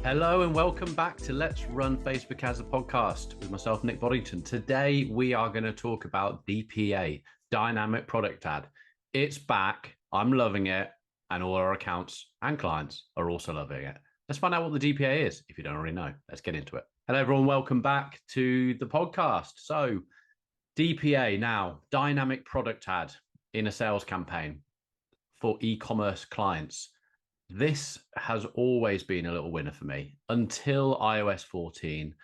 Hello and welcome back to Let's Run Facebook Ads a podcast with myself, Nick Boddington. Today we are going to talk about DPA, Dynamic Product Ad. It's back. I'm loving it, and all our accounts and clients are also loving it. Let's find out what the DPA is if you don't already know. Let's get into it. Hello everyone, welcome back to the podcast. So DPA now, Dynamic Product Ad in a sales campaign for e-commerce clients. This has always been a little winner for me until iOS 14.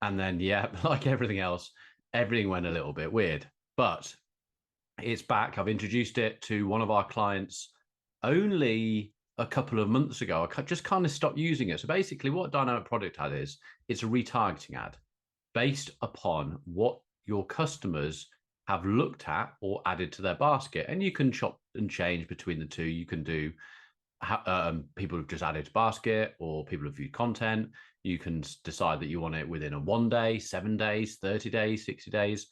And then, yeah, like everything else, everything went a little bit weird. But it's back. I've introduced it to one of our clients only a couple of months ago. I just kind of stopped using it. So basically what Dynamic Product Ad is, it's a retargeting ad based upon what your customers have looked at or added to their basket. And you can chop and change between the two. You can do people have just added to basket or people have viewed content. You can decide that you want it within a 1 day, 7 days, 30 days, 60 days,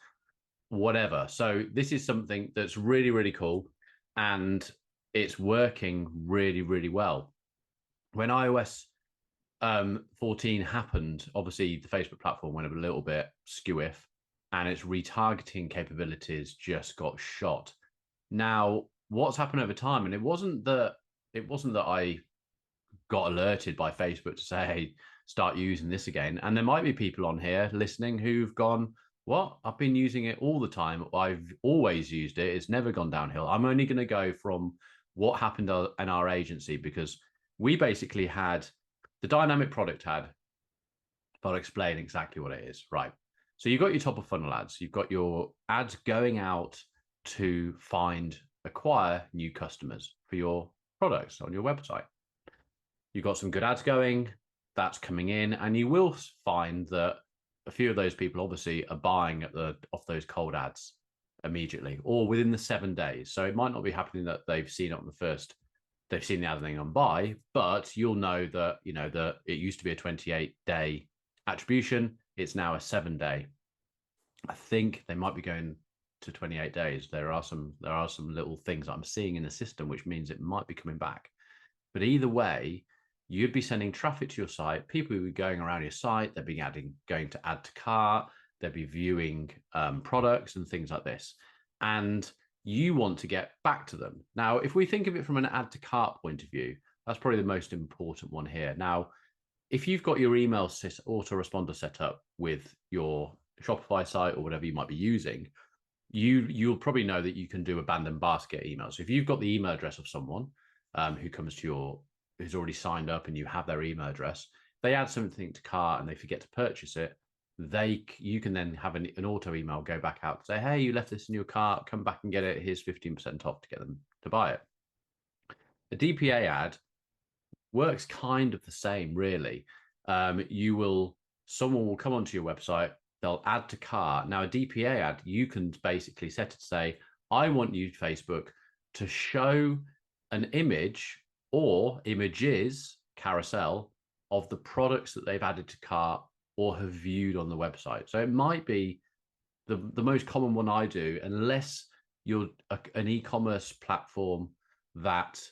whatever. So this is something that's really, really cool. And it's working really, really well. When iOS 14 happened, obviously the Facebook platform went a little bit skewiff and its retargeting capabilities just got shot. Now, what's happened over time, and it wasn't that I got alerted by Facebook to say, hey, start using this again. And there might be people on here listening who've gone, what? I've been using it all the time. I've always used it. It's never gone downhill. I'm only going to go from what happened in our agency, because we basically had the dynamic product ad. But I'll explain exactly what it is. Right. So you've got your top of funnel ads. You've got your ads going out to acquire new customers for your products on your website. You've got some good ads going, that's coming in, and you will find that a few of those people obviously are buying off those cold ads immediately or within the 7 days. So it might not be happening that they've seen it on the first, they've seen the ad and then gone buy, but you'll know that, that it used to be a 28-day attribution. It's now a 7-day. I think they might be going to 28 days. There are some little things I'm seeing in the system, which means it might be coming back. But either way, you'd be sending traffic to your site. People would be going around your site. They'd be going to add to cart. They'd be viewing products and things like this. And you want to get back to them. Now, if we think of it from an add to cart point of view, that's probably the most important one here. Now, if you've got your email autoresponder set up with your Shopify site or whatever you might be using, you'll probably know that you can do abandoned basket emails. So if you've got the email address of someone who comes to who's already signed up and you have their email address, they add something to cart and they forget to purchase it, you can then have an auto email go back out to say, hey, you left this in your cart, come back and get it. Here's 15% off to get them to buy it. The DPA ad works kind of the same, really. Someone will come onto your website, they'll add to cart. Now, a DPA ad, you can basically set it to say, I want you, Facebook, to show an image or images carousel of the products that they've added to cart or have viewed on the website. So it might be the most common one I do, unless you're an e-commerce platform that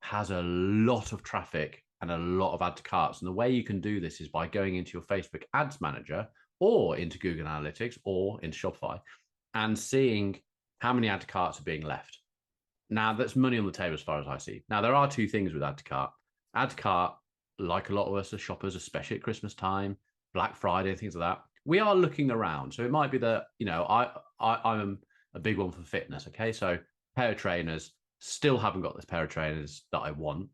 has a lot of traffic and a lot of add to carts. And the way you can do this is by going into your Facebook Ads Manager or into Google Analytics or into Shopify and seeing how many add to carts are being left. Now, that's money on the table as far as I see. Now, there are two things with add to cart. Add to cart, like a lot of us as shoppers, especially at Christmas time, Black Friday, things like that, we are looking around. So it might be that, I'm a big one for fitness. Okay. So pair of trainers, still haven't got this pair of trainers that I want.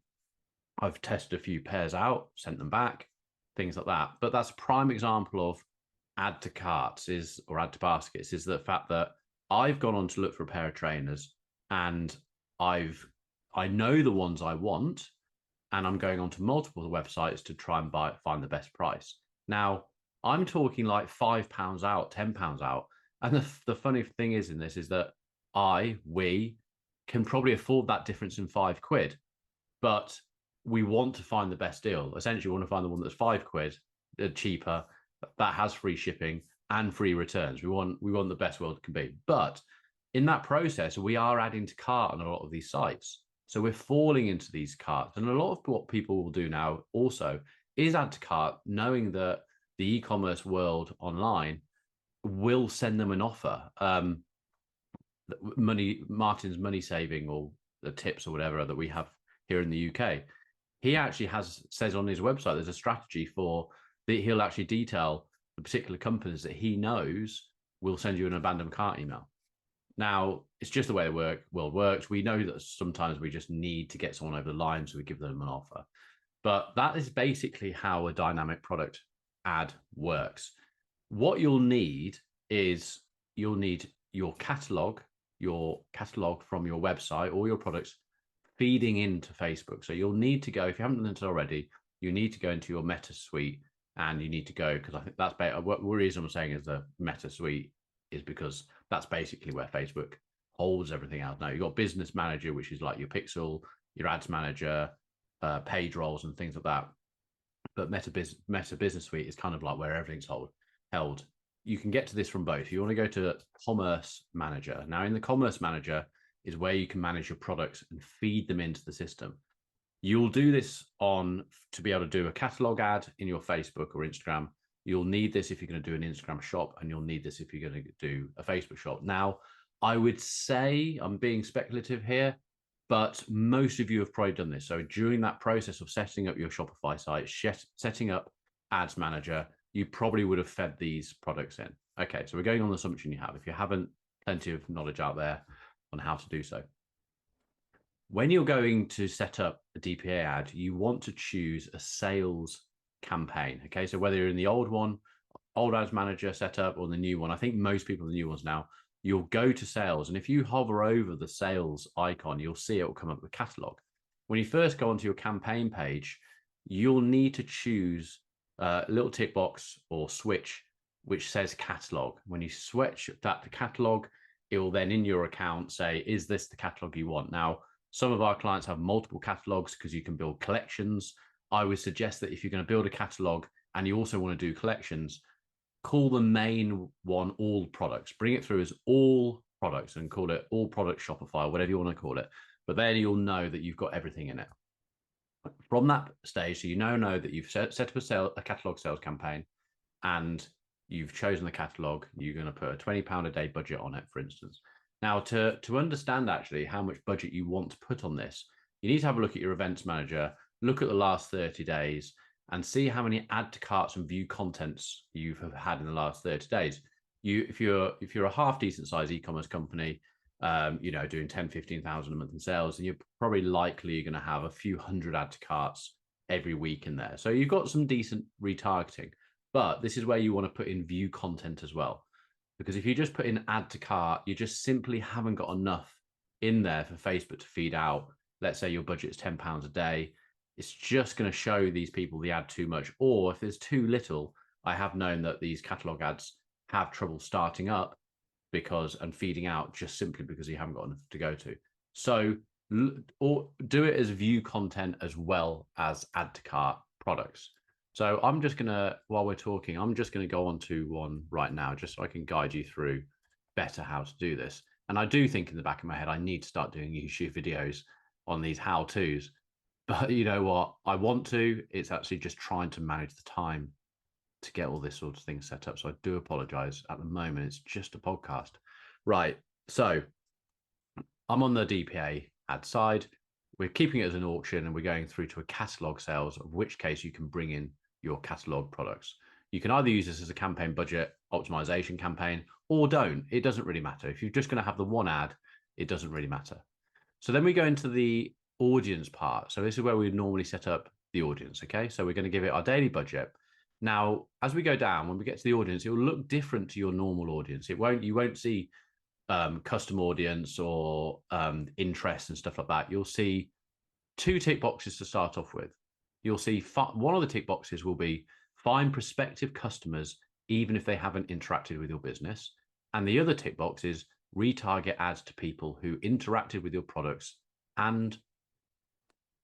I've tested a few pairs out, sent them back, things like that. But that's a prime example of add to carts or add to baskets, is the fact that I've gone on to look for a pair of trainers and I know the ones I want, and I'm going on to multiple websites to try and find the best price. Now, I'm talking like £5 out, £10 out. And the funny thing is in this is that we can probably afford that difference in £5, but we want to find the best deal. Essentially, we want to find the one that's £5 cheaper, that has free shipping and free returns. We want the best world can be. But in that process, we are adding to cart on a lot of these sites. So we're falling into these carts. And a lot of what people will do now also is add to cart, knowing that the e-commerce world online will send them an offer. Martin's money saving, or the tips or whatever that we have here in the UK. He actually says on his website there's a strategy for that. He'll actually detail the particular companies that he knows will send you an abandoned cart email. Now, it's just the way the world works. We know that sometimes we just need to get someone over the line, so we give them an offer. But that is basically how a dynamic product ad works. What you'll need is you'll need your catalog from your website or your products feeding into Facebook. So you'll need to go, if you haven't done it already, you need to go into your Meta Suite, and you need to go, because I think that's better. What reason I'm saying is the Meta Suite is because that's basically where Facebook holds everything else. Now you've got Business Manager, which is like your Pixel, your Ads Manager, page roles and things like that. But Meta Business Suite is kind of like where everything's held. You can get to this from both. You want to go to Commerce Manager. Now in the Commerce Manager is where you can manage your products and feed them into the system. You'll do this to be able to do a catalog ad in your Facebook or Instagram. You'll need this if you're going to do an Instagram shop, and you'll need this if you're going to do a Facebook shop. Now, I would say I'm being speculative here, but most of you have probably done this. So during that process of setting up your Shopify site, setting up Ads Manager, you probably would have fed these products in. Okay, so we're going on the assumption you have. If you haven't, plenty of knowledge out there on how to do so. When you're going to set up a DPA ad, you want to choose a sales campaign. Okay, so whether you're in the old Ads Manager setup, or the new one, I think most people in the new ones now, you'll go to sales. And if you hover over the sales icon, you'll see it will come up with catalog. When you first go onto your campaign page, you'll need to choose a little tick box or switch which says catalog. When you switch that to catalog, it will then in your account say, is this the catalog you want? Now, some of our clients have multiple catalogs because you can build collections. I would suggest that if you're going to build a catalog and you also want to do collections, call the main one all products. Bring it through as all products and call it all product Shopify, or whatever you want to call it. But then you'll know that you've got everything in it. From that stage, so you know that you've set up a catalog sales campaign, and you've chosen the catalog. You're going to put a £20 a day budget on it, for instance. Now, to understand actually how much budget you want to put on this, you need to have a look at your events manager, look at the last 30 days, and see how many add to carts and view contents you've had in the last 30 days. If you're a half decent size e-commerce company, doing 10, 15,000 a month in sales, and you're probably likely going to have a few hundred add to carts every week in there. So you've got some decent retargeting, but this is where you want to put in view content as well. Because if you just put in add to cart, you just simply haven't got enough in there for Facebook to feed out. Let's say your budget is £10 a day. It's just going to show these people the ad too much. Or if there's too little, I have known that these catalog ads have trouble starting up and feeding out just simply because you haven't got enough to go to. So or do it as view content as well as add to cart products. So I'm just going to, while we're talking, I'm just going to go on to one right now, just so I can guide you through better how to do this. And I do think in the back of my head, I need to start doing YouTube videos on these how-tos. But you know what? I want to. It's actually just trying to manage the time to get all this sort of thing set up. So I do apologize. At the moment, it's just a podcast. Right. So I'm on the DPA ad side. We're keeping it as an auction, and we're going through to a catalog sales, of which case you can bring in your catalog products. You can either use this as a campaign budget optimization campaign, or don't. It doesn't really matter. If you're just going to have the one ad, it doesn't really matter. So then we go into the audience part. So this is where we normally set up the audience. Okay. So we're going to give it our daily budget. Now, as we go down, when we get to the audience, it will look different to your normal audience. You won't see custom audience or interest and stuff like that. You'll see two tick boxes to start off with. You'll see one of the tick boxes will be find prospective customers, even if they haven't interacted with your business. And the other tick box is retarget ads to people who interacted with your products and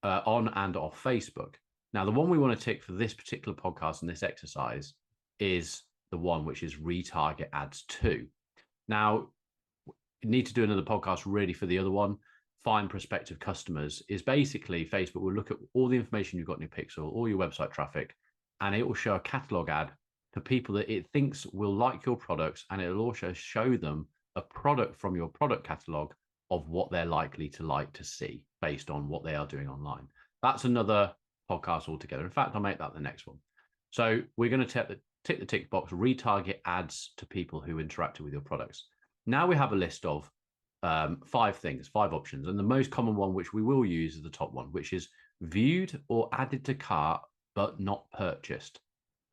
on and off Facebook. Now, the one we want to tick for this particular podcast and this exercise is the one which is retarget ads to. Now, you need to do another podcast really for the other one. Find prospective customers is basically Facebook will look at all the information you've got in your pixel, all your website traffic, and it will show a catalog ad for people that it thinks will like your products, and it'll also show them a product from your product catalog of what they're likely to like to see based on what they are doing online. That's another podcast altogether. In fact, I'll make that the next one. So we're going to tick the tick box, retarget ads to people who interacted with your products. Now we have a list of 5 things, 5 options. And the most common one, which we will use, is the top one, which is viewed or added to cart, but not purchased.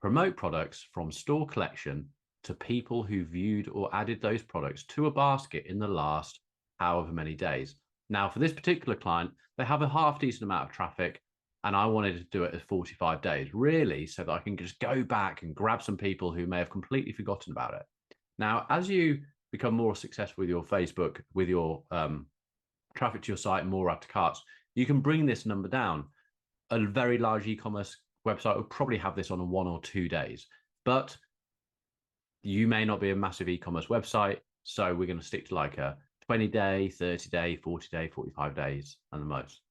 Promote products from store collection to people who viewed or added those products to a basket in the last however many days. Now, for this particular client, they have a half decent amount of traffic, and I wanted to do it as 45 days, really, so that I can just go back and grab some people who may have completely forgotten about it. Now, as you become more successful with your Facebook, with your traffic to your site, more add to carts, you can bring this number down. A very large e-commerce website will probably have this on 1 or 2 days, but you may not be a massive e-commerce website, so we're going to stick to like a 20-day, 30-day, 40-day, 45 days, and the most.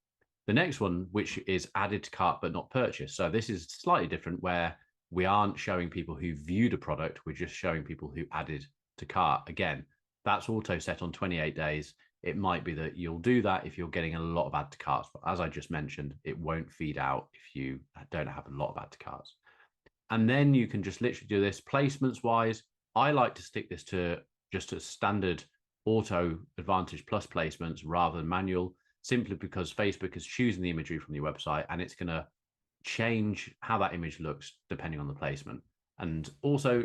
The next one, which is added to cart but not purchased. So this is slightly different, where we aren't showing people who viewed a product, we're just showing people who added to cart. Again, that's auto set on 28 days. It might be that you'll do that if you're getting a lot of add to carts, but as I just mentioned, it won't feed out if you don't have a lot of add to carts. And then you can just literally do this placements wise. I like to stick this to just a standard auto Advantage Plus placements rather than manual, simply because Facebook is choosing the imagery from your website, and it's going to change how that image looks depending on the placement. And also,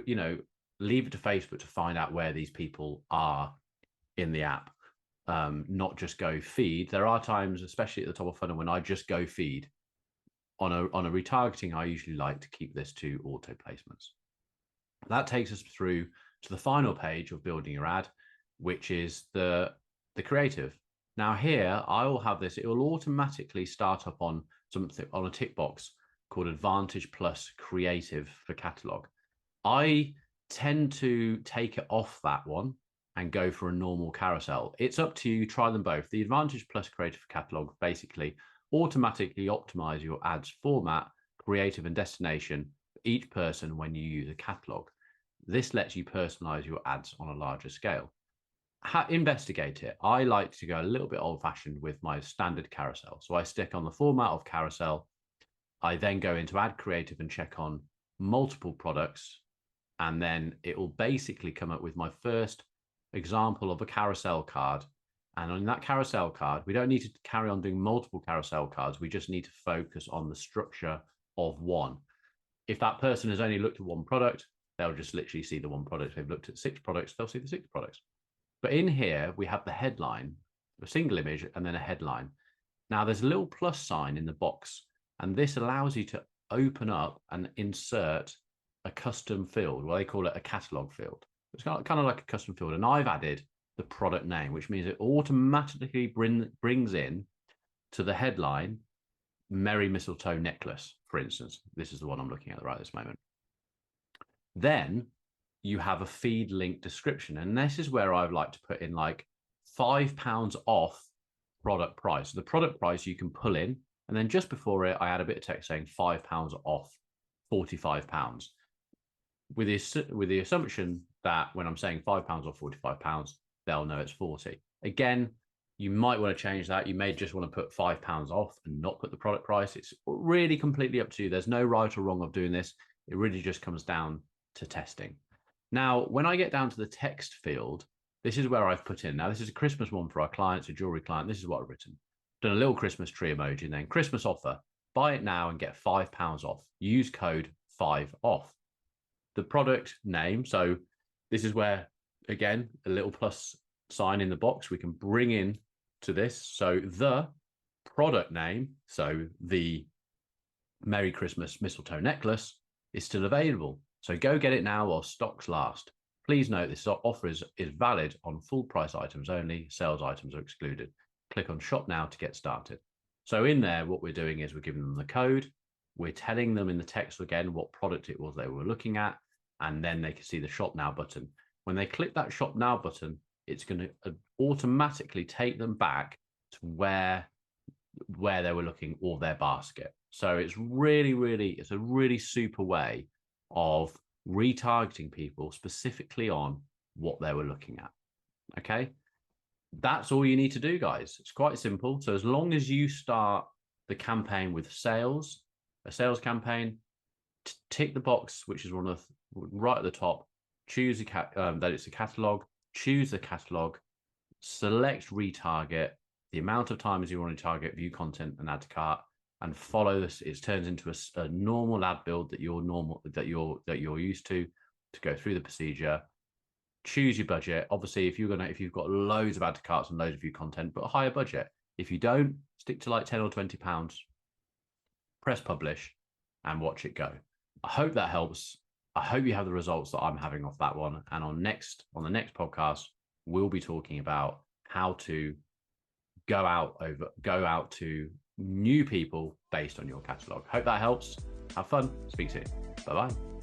leave it to Facebook to find out where these people are in the app, not just go feed. There are times, especially at the top of funnel, when I just go feed. On a retargeting, I usually like to keep this to auto placements. That takes us through to the final page of building your ad, which is the creative. Now here, I will have this, it will automatically start up on something, on a tick box called Advantage Plus Creative for Catalog. I tend to take it off that one and go for a normal carousel. It's up to you, try them both. The Advantage Plus Creative for Catalog basically automatically optimize your ads format, creative, and destination for each person when you use a catalog. This lets you personalize your ads on a larger scale. Investigate it. I like to go a little bit old-fashioned with my standard carousel. So I stick on the format of carousel. I then go into Ad Creative and check on multiple products, and then it will basically come up with my first example of a carousel card. And on that carousel card, we don't need to carry on doing multiple carousel cards. We just need to focus on the structure of one. If that person has only looked at one product, they'll just literally see the one product. If they've looked at 6 products, they'll see the 6 products. But in here, we have the headline, a single image, and then a headline. Now, there's a little plus sign in the box, and this allows you to open up and insert a custom field. Well, they call it a catalog field. It's kind of like a custom field, and I've added the product name, which means it automatically brings in to the headline Merry Mistletoe Necklace, for instance. This is the one I'm looking at right this moment. Then you have a feed link description, and this is where I'd like to put in like £5 off product price. So the product price you can pull in, and then just before it, I add a bit of text saying £5 off £45, with the assumption that when I'm saying £5 off £45, they'll know it's 40. Again, you might want to change that. You may just want to put £5 off and not put the product price. It's really completely up to you. There's no right or wrong of doing this. It really just comes down to testing. Now, when I get down to the text field, this is where I've put in. Now, this is a Christmas one for our clients, a jewelry client. This is what I've written. Done a little Christmas tree emoji, and then Christmas offer. Buy it now and get £5 off. Use code 5OFF. The product name. So this is where, again, a little plus sign in the box we can bring in to this. So the product name, so the Merry Christmas Mistletoe Necklace, is still available. So go get it now while stocks last. Please note this offer is valid on full price items only. Sales items are excluded. Click on shop now to get started. So in there, what we're doing is we're giving them the code. We're telling them in the text again what product it was they were looking at, and then they can see the shop now button. When they click that shop now button, it's going to automatically take them back to where where they were looking or their basket. So it's it's a really super way of retargeting people specifically on what they were looking at. Okay. That's all you need to do, guys. It's quite simple. So as long as you start the campaign with sales, a sales campaign, tick the box, which is one of right at the top, choose that it's a catalog, choose the catalog, select retarget, the amount of times you want to target, view content, and add to cart, and follow this. It turns into a normal ad build that you're used to go through the procedure. Choose your budget. Obviously, if you've got loads of add to carts and loads of view content, but a higher budget. If you don't, stick to like 10 or 20 pounds, press publish, and watch it go. I hope that helps. I hope you have the results that I'm having off that one. And on the next podcast, we'll be talking about how to go out to new people based on your catalog. Hope that helps. Have fun. Speak soon. Bye bye.